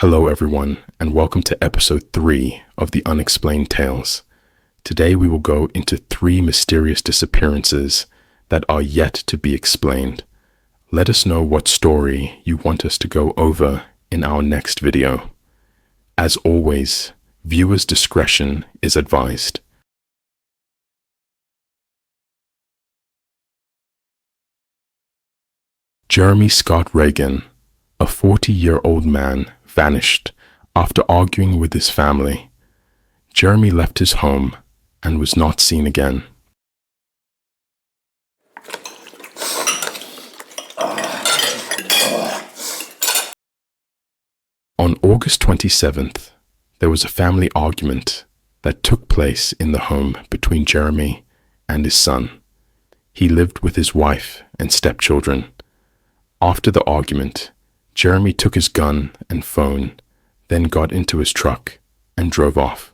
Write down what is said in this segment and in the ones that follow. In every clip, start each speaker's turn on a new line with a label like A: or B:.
A: Hello everyone, and welcome to episode 3 of the Unexplained Tales. Today we will go into 3 mysterious disappearances that are yet to be explained. Let us know what story you want us to go over in our next video. As always, viewers' discretion is advised. Jeremy Scott Reagan, a 40-year-old man, vanished after arguing with his family. Jeremy left his home and was not seen again. On August 27th, there was a family argument that took place in the home between Jeremy and his son. He lived with his wife and stepchildren. After the argument, Jeremy took his gun and phone, then got into his truck and drove off.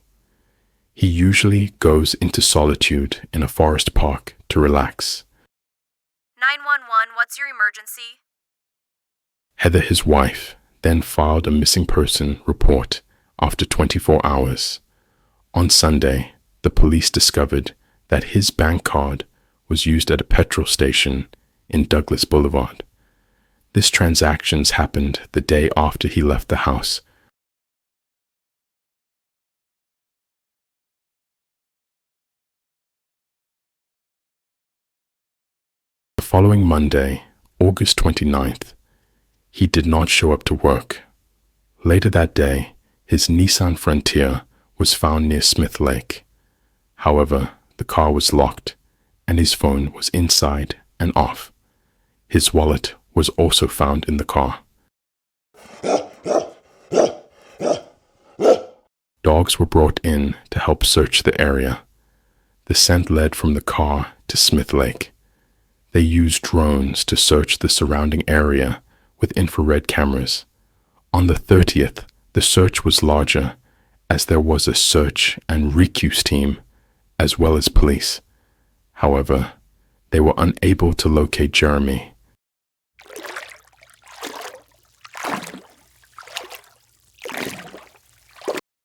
A: He usually goes into solitude in a forest park to relax.
B: 911, what's your emergency?
A: Heather, his wife, then filed a missing person report after 24 hours. On Sunday, the police discovered that his bank card was used at a petrol station in Douglas Boulevard. This transactions happened the day after he left the house. The following Monday, August 29th, he did not show up to work. Later that day, his Nissan Frontier was found near Smith Lake. However, the car was locked and his phone was inside and off. His wallet was also found in the car. Dogs were brought in to help search the area. The scent led from the car to Smith Lake. They used drones to search the surrounding area with infrared cameras. On the 30th, the search was larger as there was a search and rescue team as well as police. However, they were unable to locate Jeremy.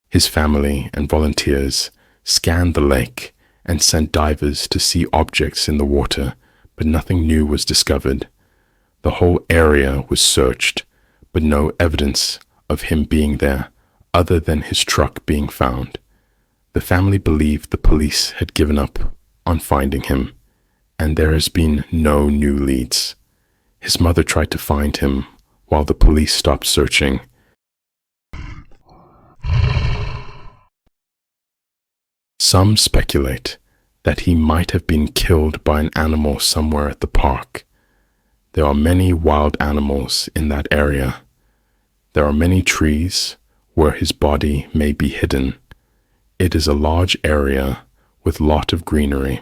A: His family and volunteers scanned the lake and sent divers to see objects in the water, but nothing new was discovered. The whole area was searched, but no evidence of him being there other than his truck being found. The family believed the police had given up on finding him, and there has been no new leads. His mother tried to find him while the police stopped searching. Some speculate that he might have been killed by an animal somewhere at the park. There are many wild animals in that area. There are many trees where his body may be hidden. It is a large area with a lot of greenery.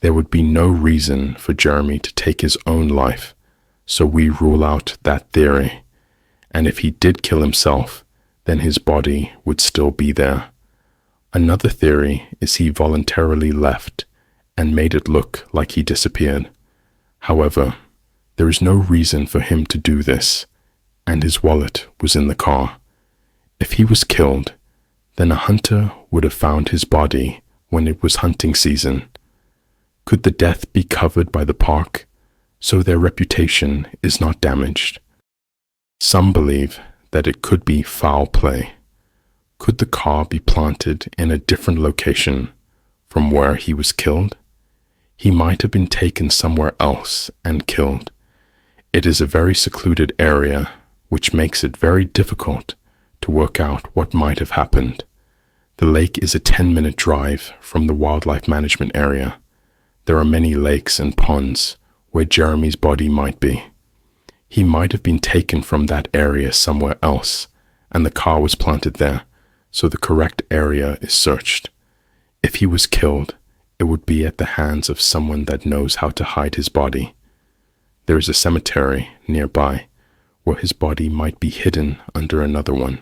A: There would be no reason for Jeremy to take his own life, so we rule out that theory. And if he did kill himself, then his body would still be there. Another theory is he voluntarily left and made it look like he disappeared. However, there is no reason for him to do this, and his wallet was in the car. If he was killed, then a hunter would have found his body when it was hunting season. Could the death be covered by the park so their reputation is not damaged? Some believe that it could be foul play. Could the car be planted in a different location from where he was killed? He might have been taken somewhere else and killed. It is a very secluded area, which makes it very difficult to work out what might have happened. The lake is a 10-minute drive from the wildlife management area. There are many lakes and ponds where Jeremy's body might be. He might have been taken from that area somewhere else, and the car was planted there, so the correct area is searched. If he was killed, it would be at the hands of someone that knows how to hide his body. There is a cemetery nearby where his body might be hidden under another one.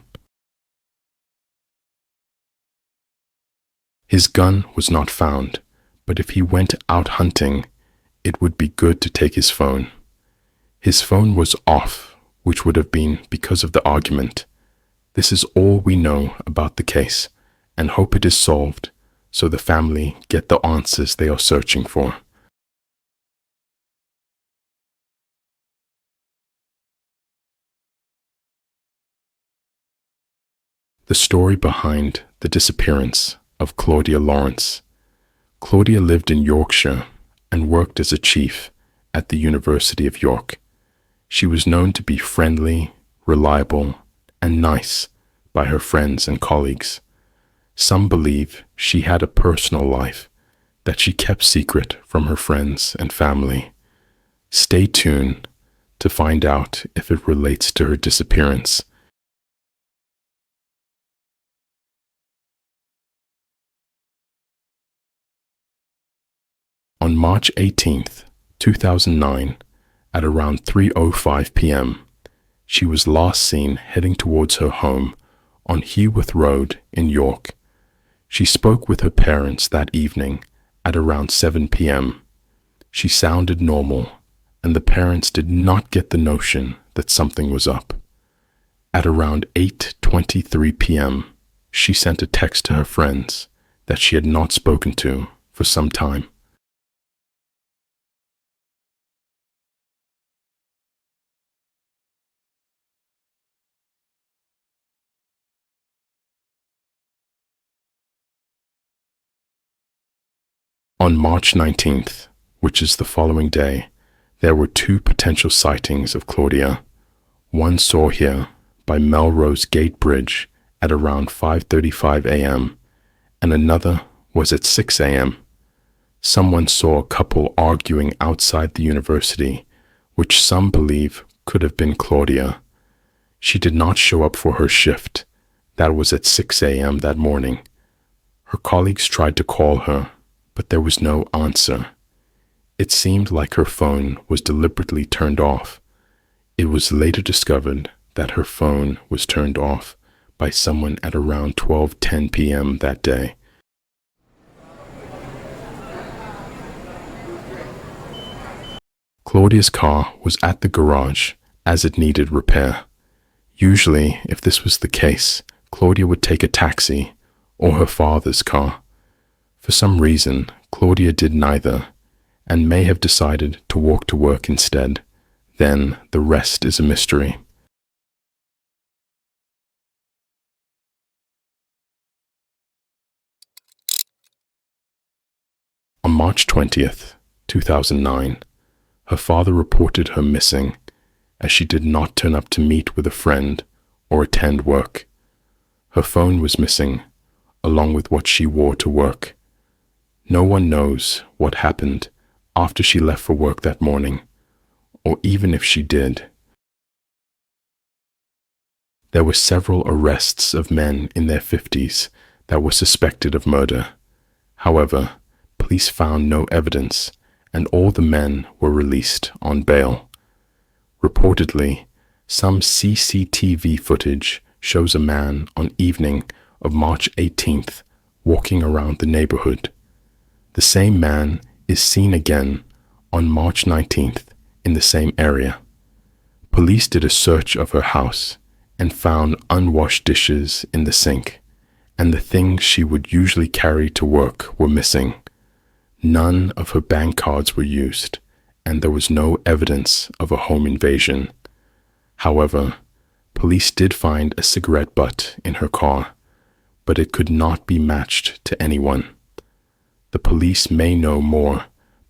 A: His gun was not found, but if he went out hunting, it would be good to take his phone. His phone was off, which would have been because of the argument. This is all we know about the case, and hope it is solved so the family get the answers they are searching for. The story behind the disappearance of Claudia Lawrence. Claudia lived in Yorkshire and worked as a chief at the University of York. She was known to be friendly, reliable, and nice by her friends and colleagues. Some believe she had a personal life that she kept secret from her friends and family. Stay tuned to find out if it relates to her disappearance. On March 18th, 2009, at around 3:05 p.m., she was last seen heading towards her home on Heworth Road in York. She spoke with her parents that evening at around 7 p.m. She sounded normal, and the parents did not get the notion that something was up. At around 8:23 p.m., she sent a text to her friends that she had not spoken to for some time. On March 19th, which is the following day, there were two potential sightings of Claudia. One saw here by Melrose Gate Bridge at around 5:35 a.m., and another was at 6 a.m. Someone saw a couple arguing outside the university, which some believe could have been Claudia. She did not show up for her shift. That was at 6 a.m. that morning. Her colleagues tried to call her, but there was no answer. It seemed like her phone was deliberately turned off. It was later discovered that her phone was turned off by someone at around 12:10 p.m. that day. Claudia's car was at the garage as it needed repair. Usually, if this was the case, Claudia would take a taxi or her father's car. For some reason, Claudia did neither, and may have decided to walk to work instead. Then the rest is a mystery. On March 20th, 2009, her father reported her missing as she did not turn up to meet with a friend or attend work. Her phone was missing, along with what she wore to work. No one knows what happened after she left for work that morning, or even if she did. There were several arrests of men in their 50s that were suspected of murder. However, police found no evidence, and all the men were released on bail. Reportedly, some CCTV footage shows a man on evening of March 18th walking around the neighborhood. The same man is seen again on March 19th in the same area. Police did a search of her house and found unwashed dishes in the sink, and the things she would usually carry to work were missing. None of her bank cards were used, and there was no evidence of a home invasion. However, police did find a cigarette butt in her car, but it could not be matched to anyone. The police may know more,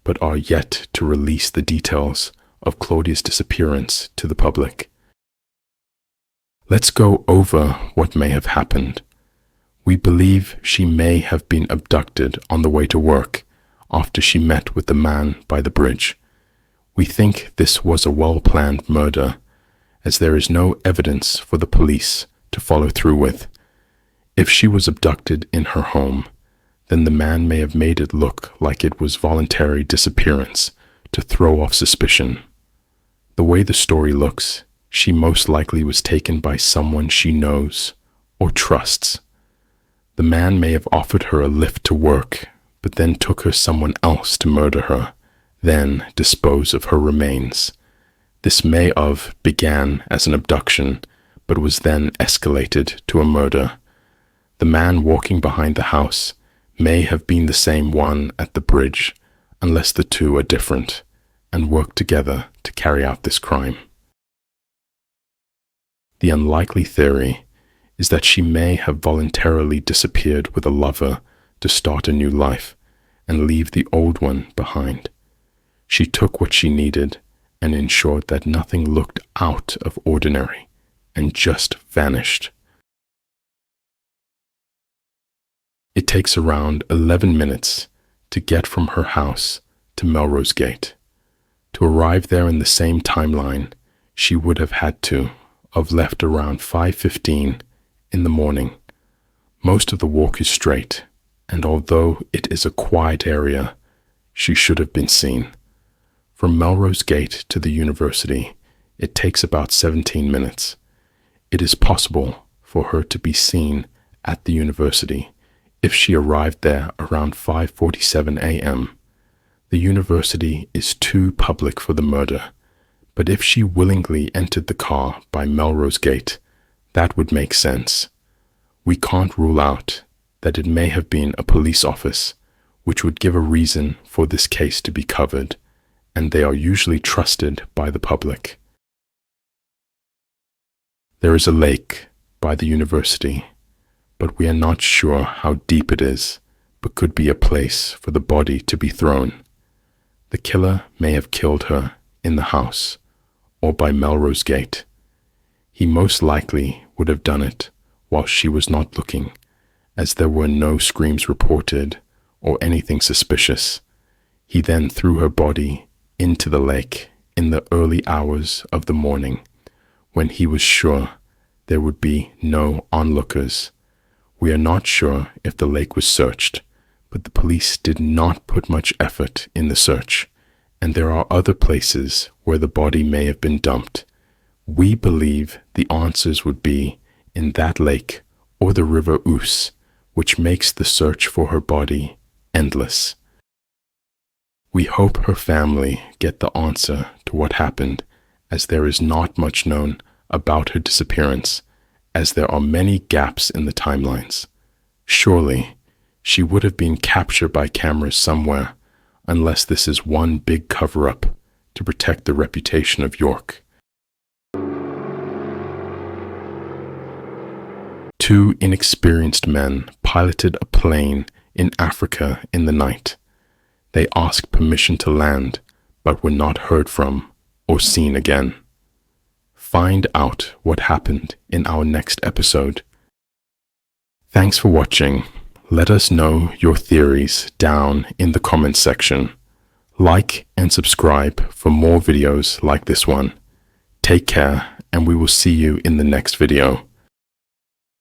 A: but are yet to release the details of Claudia's disappearance to the public. Let's go over what may have happened. We believe she may have been abducted on the way to work after she met with the man by the bridge. We think this was a well-planned murder, as there is no evidence for the police to follow through with. If she was abducted in her home, then the man may have made it look like it was voluntary disappearance to throw off suspicion. The way the story looks, she most likely was taken by someone she knows or trusts. The man may have offered her a lift to work, but then took her somewhere else to murder her, then dispose of her remains. This may have began as an abduction, but was then escalated to a murder. The man walking behind the house may have been the same one at the bridge, unless the two are different and work together to carry out this crime. The unlikely theory is that she may have voluntarily disappeared with a lover to start a new life and leave the old one behind. She took what she needed and ensured that nothing looked out of ordinary and just vanished. It takes around 11 minutes to get from her house to Melrose Gate. To arrive there in the same timeline, she would have had to have left around 5:15 in the morning. Most of the walk is straight, and although it is a quiet area, she should have been seen. From Melrose Gate to the university, it takes about 17 minutes. It is possible for her to be seen at the university if she arrived there around 5:47 a.m. The university is too public for the murder, but if she willingly entered the car by Melrose Gate, that would make sense. We can't rule out that it may have been a police office, which would give a reason for this case to be covered, and they are usually trusted by the public. There is a lake by the university, but we are not sure how deep it is, but could be a place for the body to be thrown. The killer may have killed her in the house or by Melrose Gate. He most likely would have done it while she was not looking, as there were no screams reported or anything suspicious. He then threw her body into the lake in the early hours of the morning, when he was sure there would be no onlookers. We are not sure if the lake was searched, but the police did not put much effort in the search, and there are other places where the body may have been dumped. We believe the answers would be in that lake or the river Ouse, which makes the search for her body endless. We hope her family get the answer to what happened, as there is not much known about her disappearance, as there are many gaps in the timelines. Surely, she would have been captured by cameras somewhere, unless this is one big cover-up to protect the reputation of York. Two inexperienced men piloted a plane in Africa in the night. They asked permission to land, but were not heard from or seen again. Find out what happened in our next episode. Thanks for watching. Let us know your theories down in the comments section. Like and subscribe for more videos like this one. Take care, and we will see you in the next video.